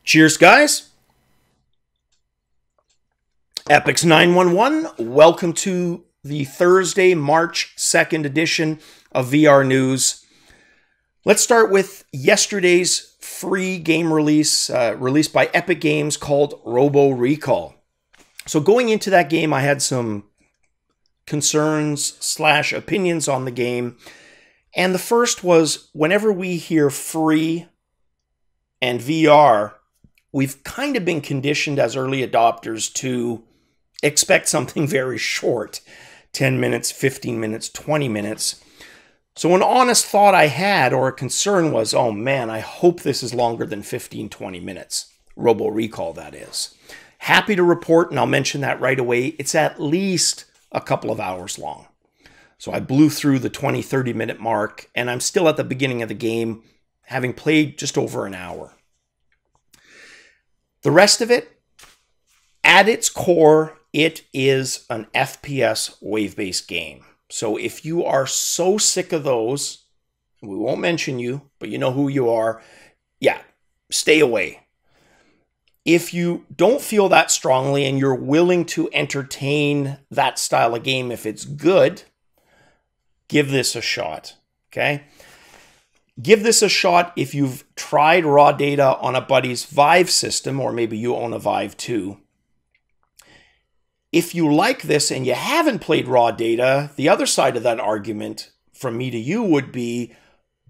Cheers, guys. Epix 911, welcome to the Thursday, March 2nd edition of VR News. Let's start with yesterday's free game release, released by Epic Games, called Robo Recall. So going into that game, I had some concerns / opinions on the game. And the first was, whenever we hear free and VR, we've kind of been conditioned as early adopters to expect something very short, 10 minutes, 15 minutes, 20 minutes. So an honest thought I had, or a concern, was, oh man, I hope this is longer than 15, 20 minutes. Robo Recall, that is. Happy to report, and I'll mention that right away, it's at least a couple of hours long. So I blew through the 20, 30-minute mark, and I'm still at the beginning of the game, having played just over an hour. The rest of it, at its core, it is an FPS wave-based game. So if you are so sick of those, we won't mention you, but you know who you are, yeah, stay away. If you don't feel that strongly and you're willing to entertain that style of game if it's good, give this a shot, okay? Give this a shot if you've tried raw data on a buddy's Vive system, or maybe you own a Vive too. If you like this and you haven't played raw data, the other side of that argument from me to you would be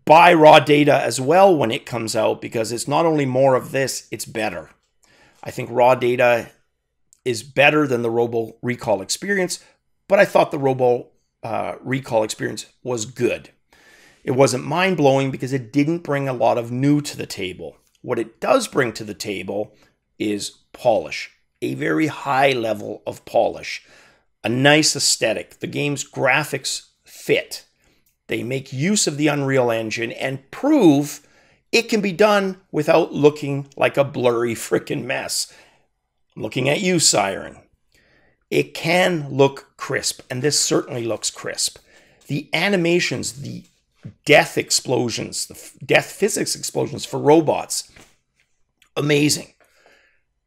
buy raw data as well when it comes out, because it's not only more of this, it's better. I think raw data is better than the Robo Recall experience, but I thought the Robo Recall experience was good. It wasn't mind-blowing because it didn't bring a lot of new to the table. What it does bring to the table is polish, a very high level of polish, a nice aesthetic. The game's graphics fit. They make use of the Unreal Engine and prove it can be done without looking like a blurry frickin' mess. I'm looking at you, Siren. It can look crisp, and this certainly looks crisp. The animations, the death explosions, the death physics explosions for robots, amazing.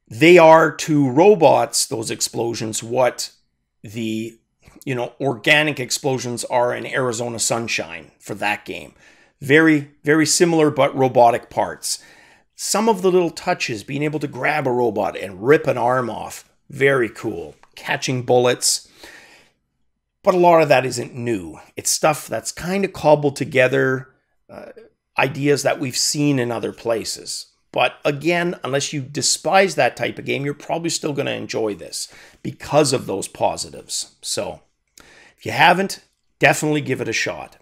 They are to robots, those explosions, what the organic explosions are in Arizona Sunshine for that game. Very, very similar, but robotic parts. Some of the little touches, being able to grab a robot and rip an arm off, very cool. Catching bullets. But a lot of that isn't new. It's stuff that's kind of cobbled together, ideas that we've seen in other places. But again, unless you despise that type of game, you're probably still going to enjoy this because of those positives. So if you haven't, definitely give it a shot.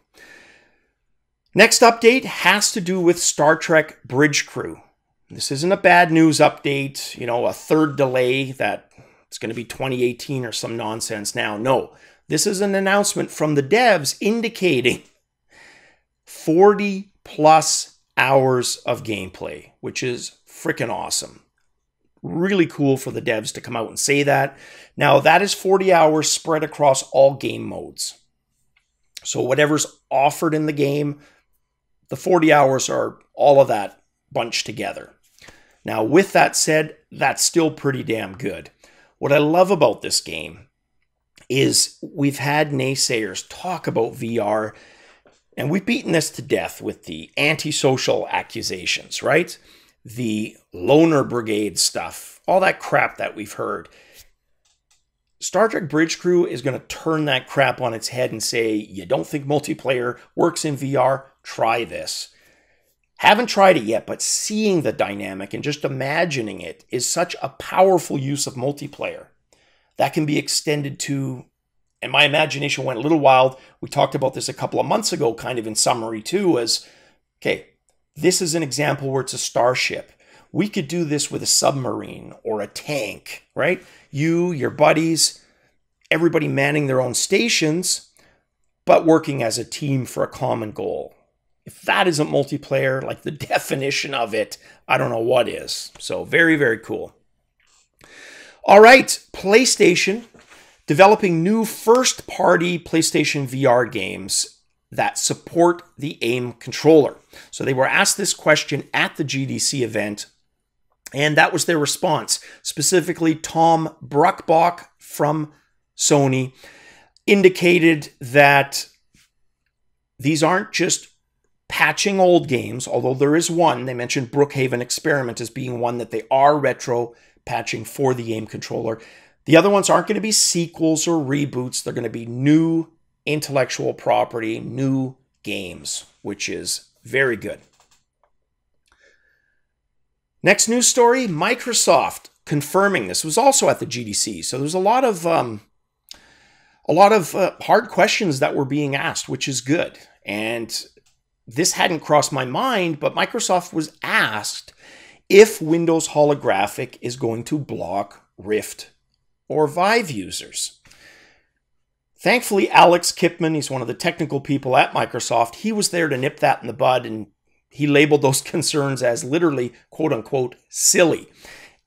Next update has to do with Star Trek Bridge Crew. This isn't a bad news update, a third delay that it's going to be 2018 or some nonsense now. No, this is an announcement from the devs indicating 40 plus hours of gameplay, which is freaking awesome. Really cool for the devs to come out and say that. Now, that is 40 hours spread across all game modes. So whatever's offered in the game, the 40 hours are all of that bunched together. Now, with that said, that's still pretty damn good. What I love about this game is we've had naysayers talk about VR, and we've beaten this to death with the antisocial accusations, right? The loner brigade stuff, all that crap that we've heard. Star Trek Bridge Crew is going to turn that crap on its head and say, you don't think multiplayer works in VR? Try this. Haven't tried it yet, but seeing the dynamic and just imagining it is such a powerful use of multiplayer that can be extended to, and my imagination went a little wild. We talked about this a couple of months ago, kind of in summary too, as, okay, this is an example where it's a starship. We could do this with a submarine or a tank, right? You, your buddies, everybody manning their own stations, but working as a team for a common goal. If that isn't multiplayer, like the definition of it, I don't know what is. So very, very cool. All right, PlayStation developing new first-party PlayStation VR games that support the AIM controller. So they were asked this question at the GDC event, And that was their response. Specifically, Tom Bruckbach from Sony indicated that these aren't just patching old games, although there is one. They mentioned Brookhaven Experiment as being one that they are retro patching for the game controller. The other ones aren't going to be sequels or reboots. They're going to be new intellectual property, new games, which is very good. Next news story, Microsoft confirming this. It was also at the GDC. So there's a lot of hard questions that were being asked, which is good. And this hadn't crossed my mind, but Microsoft was asked if Windows Holographic is going to block Rift or Vive users. Thankfully, Alex Kipman, he's one of the technical people at Microsoft, he was there to nip that in the bud, and he labeled those concerns as literally, quote unquote, silly,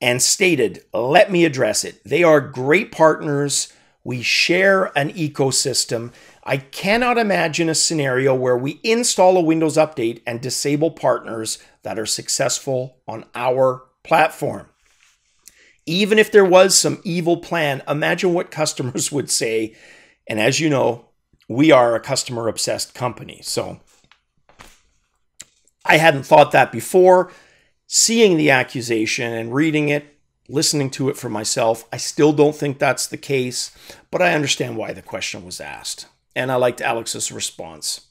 and stated, let me address it. They are great partners. We share an ecosystem. I cannot imagine a scenario where we install a Windows update and disable partners that are successful on our platform. Even if there was some evil plan, imagine what customers would say. And as you know, we are a customer-obsessed company. So I hadn't thought that before. Seeing the accusation and reading it, listening to it for myself, I still don't think that's the case, but I understand why the question was asked. And I liked Alex's response.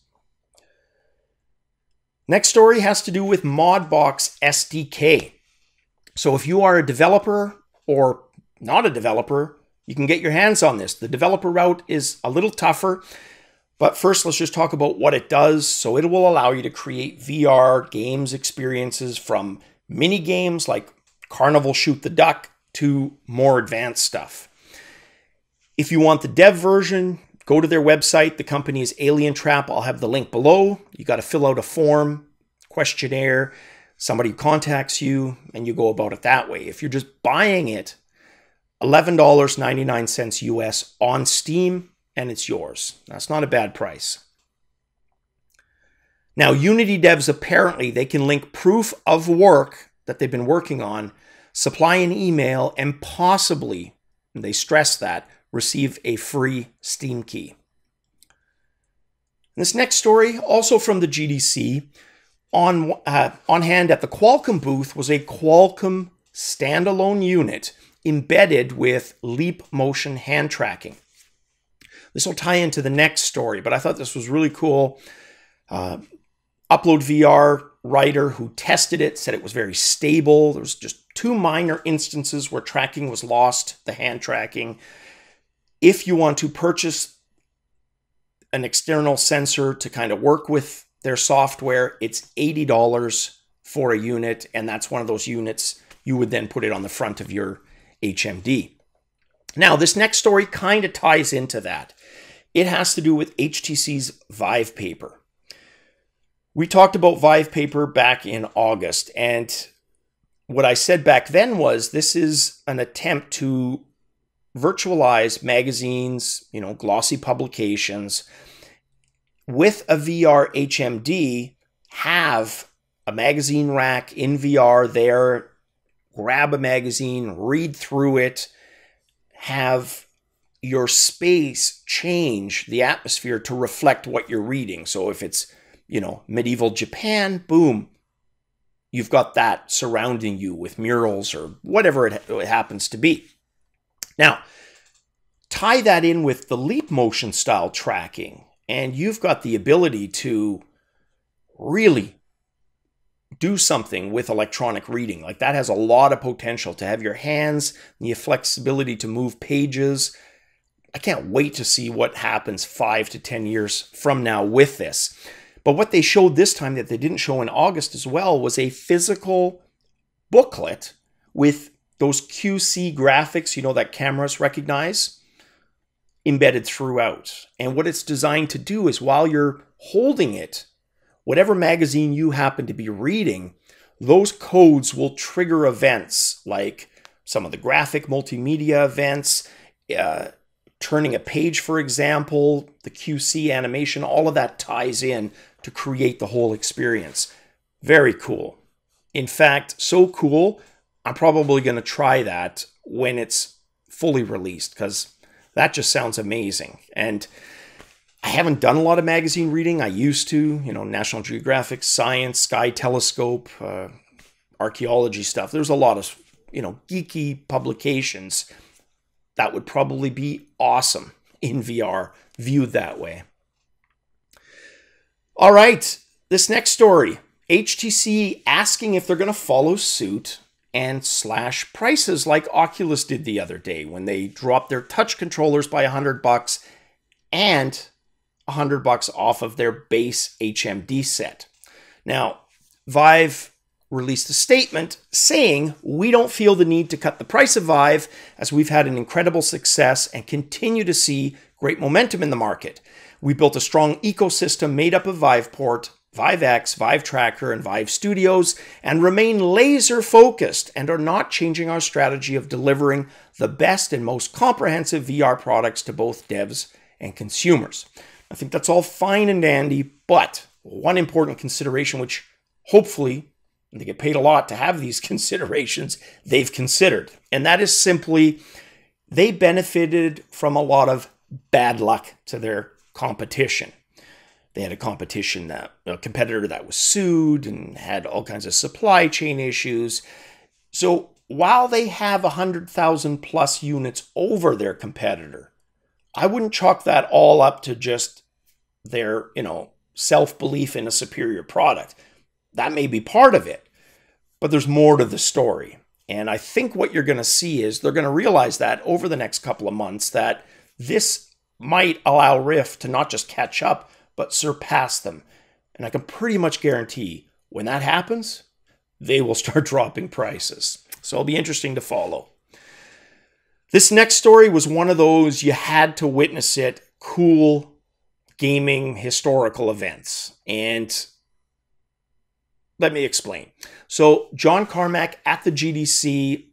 Next story has to do with MOdBoxSDK. So if you are a developer or not a developer, you can get your hands on this. The developer route is a little tougher, but first let's just talk about what it does. So it will allow you to create VR games experiences from mini games like Carnival Shoot the Duck to more advanced stuff. If you want the dev version, go to their website. The company is Alien Trap. I'll have the link below. You got to fill out a form, questionnaire. Somebody contacts you and you go about it that way. If you're just buying it, $11.99 US on Steam, and it's yours. That's not a bad price. Now, Unity devs, apparently, they can link proof of work that they've been working on, supply an email, and possibly, and they stress that, receive a free Steam key. This next story, also from the GDC, on hand at the Qualcomm booth was a Qualcomm standalone unit embedded with LeapMotion hand tracking. This will tie into the next story, but I thought this was really cool. Upload VR writer who tested it said it was very stable. There was just 2 minor instances where tracking was lost, the hand tracking. If you want to purchase an external sensor to kind of work with their software, it's $80 for a unit, and that's one of those units you would then put it on the front of your HMD. Now, this next story kind of ties into that. It has to do with HTC's VivePaper. We talked about VivePaper back in August, and what I said back then was this is an attempt to virtualize magazines, glossy publications, with a VR HMD, have a magazine rack in VR there, grab a magazine, read through it, have your space change the atmosphere to reflect what you're reading. So if it's, medieval Japan, boom, you've got that surrounding you with murals or whatever it happens to be. Now, tie that in with the LeapMotion style tracking, and you've got the ability to really do something with electronic reading. Like, that has a lot of potential to have your hands and the flexibility to move pages. I can't wait to see what happens 5 to 10 years from now with this. But what they showed this time that they didn't show in August as well was a physical booklet with those QC graphics, that cameras recognize, embedded throughout. And what it's designed to do is while you're holding it, whatever magazine you happen to be reading, those codes will trigger events like some of the graphic multimedia events, turning a page, for example, the QC animation, all of that ties in to create the whole experience. Very cool. In fact, so cool, I'm probably going to try that when it's fully released, because that just sounds amazing. And I haven't done a lot of magazine reading. I used to, National Geographic, Science, Sky Telescope, archaeology stuff. There's a lot of, geeky publications that would probably be awesome in VR, viewed that way. All right, this next story, HTC asking if they're going to follow suit and slash prices like Oculus did the other day when they dropped their touch controllers by $100 and $100 off of their base HMD set. Now, Vive released a statement saying, "We don't feel the need to cut the price of Vive as we've had an incredible success and continue to see great momentum in the market. We built a strong ecosystem made up of Viveport, ViveX, Vive Tracker, and Vive Studios, and remain laser focused and are not changing our strategy of delivering the best and most comprehensive VR products to both devs and consumers." I think that's all fine and dandy, but one important consideration, which hopefully, and they get paid a lot to have these considerations, they've considered. And that is simply, they benefited from a lot of bad luck to their competition. They had a competitor that was sued and had all kinds of supply chain issues. So while they have 100,000 plus units over their competitor, I wouldn't chalk that all up to just their, self-belief in a superior product. That may be part of it, but there's more to the story. And I think what you're going to see is they're going to realize that over the next couple of months that this might allow Rift to not just catch up, but surpass them. And I can pretty much guarantee when that happens, they will start dropping prices. So it'll be interesting to follow. This next story was one of those you had to witness it, cool gaming historical events. And let me explain. So John Carmack at the GDC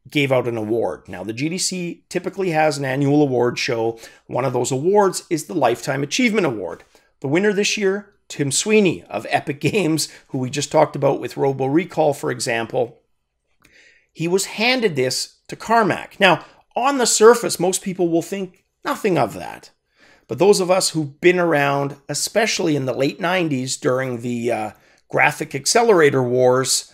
gave out an award. Now, the GDC typically has an annual award show. One of those awards is the Lifetime Achievement Award. The winner this year, Tim Sweeney of Epic Games, who we just talked about with Robo Recall, for example. He was handed this to Carmack. Now, on the surface, most people will think nothing of that. But those of us who've been around, especially in the late 90s during the graphic accelerator wars,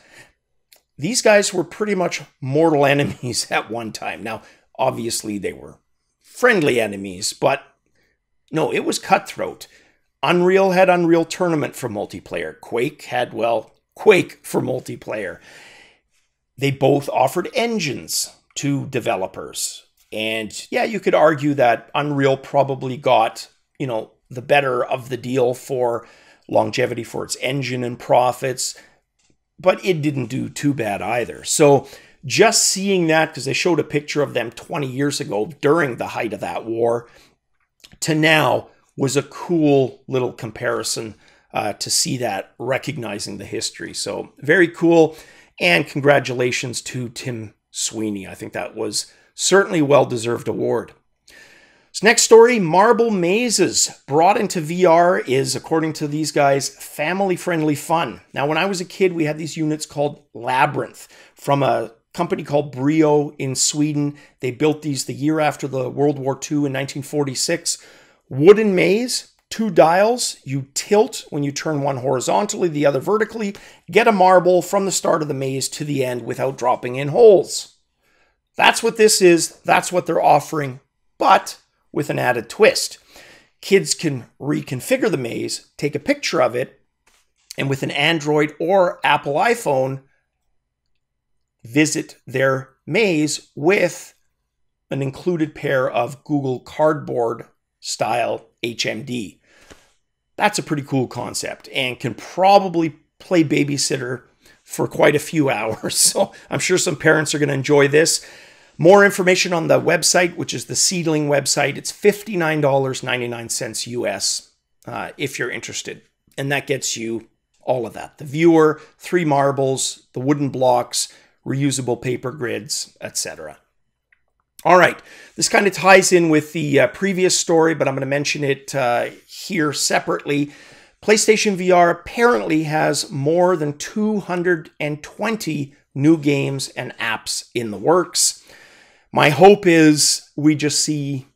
these guys were pretty much mortal enemies at one time. Now, obviously, they were friendly enemies, but no, it was cutthroat. Unreal had Unreal Tournament for multiplayer. Quake had, Quake for multiplayer. They both offered engines to developers. And yeah, you could argue that Unreal probably got, the better of the deal for longevity for its engine and profits, but it didn't do too bad either. So just seeing that, because they showed a picture of them 20 years ago during the height of that war, to now was a cool little comparison to see that, recognizing the history. So very cool. And congratulations to Tim Sweeney. I think that was certainly a well-deserved award. This next story, Marble Mazes brought into VR is, according to these guys, family-friendly fun. Now, when I was a kid, we had these units called Labyrinth from a company called Brio in Sweden. They built these the year after the World War II in 1946. Wooden maze, 2 dials. You tilt when you turn one horizontally, the other vertically. Get a marble from the start of the maze to the end without dropping in holes. That's what this is. That's what they're offering, but with an added twist. Kids can reconfigure the maze, take a picture of it, and with an Android or Apple iPhone, visit their maze with an included pair of Google Cardboard style HMD. That's a pretty cool concept and can probably play babysitter for quite a few hours. So I'm sure some parents are going to enjoy this. More information on the website, which is the Seedling website. It's $59.99 US if you're interested. And that gets you all of that. The viewer, 3 marbles, the wooden blocks, reusable paper grids, etc. All right, this kind of ties in with the previous story, but I'm going to mention it here separately. PlayStation VR apparently has more than 220 new games and apps in the works. My hope is we just see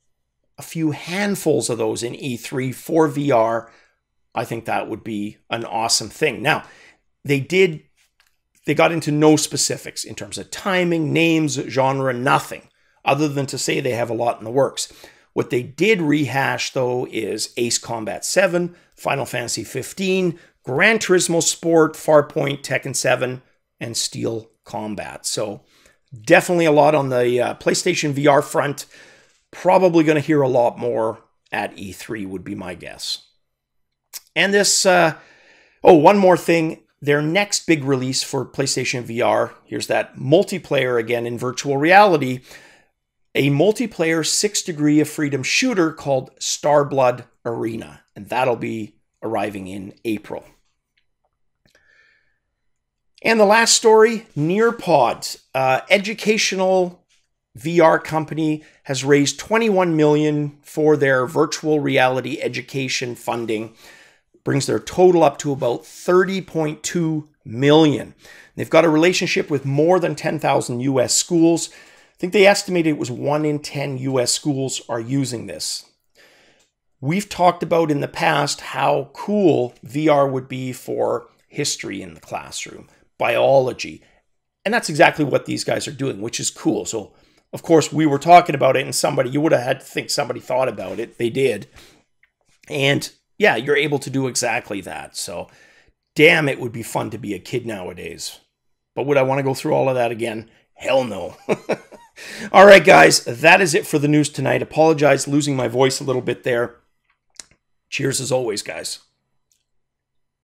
a few handfuls of those in E3 for VR. I think that would be an awesome thing. Now, they got into no specifics in terms of timing, names, genre, nothing, other than to say they have a lot in the works. What they did rehash, though, is Ace Combat 7, Final Fantasy 15, Gran Turismo Sport, Farpoint, Tekken 7, and Steel Combat. So definitely a lot on the PlayStation VR front. Probably going to hear a lot more at E3 would be my guess. And this, one more thing. Their next big release for PlayStation VR, here's that multiplayer again in virtual reality, a multiplayer 6 Degree of Freedom shooter called Starblood Arena. And that'll be arriving in April. And the last story, Nearpod, educational VR company, has raised $21 million for their virtual reality education funding. Brings their total up to about $30.2 million. They've got a relationship with more than 10,000 US schools. I think they estimated it was 1 in 10 US schools are using this. We've talked about in the past how cool VR would be for history in the classroom, biology. And that's exactly what these guys are doing, which is cool. So, of course, we were talking about it and you would have had to think somebody thought about it. They did. And yeah, you're able to do exactly that. So, damn, it would be fun to be a kid nowadays. But would I want to go through all of that again? Hell no. All right, guys, that is it for the news tonight. Apologize losing my voice a little bit there. Cheers as always, guys.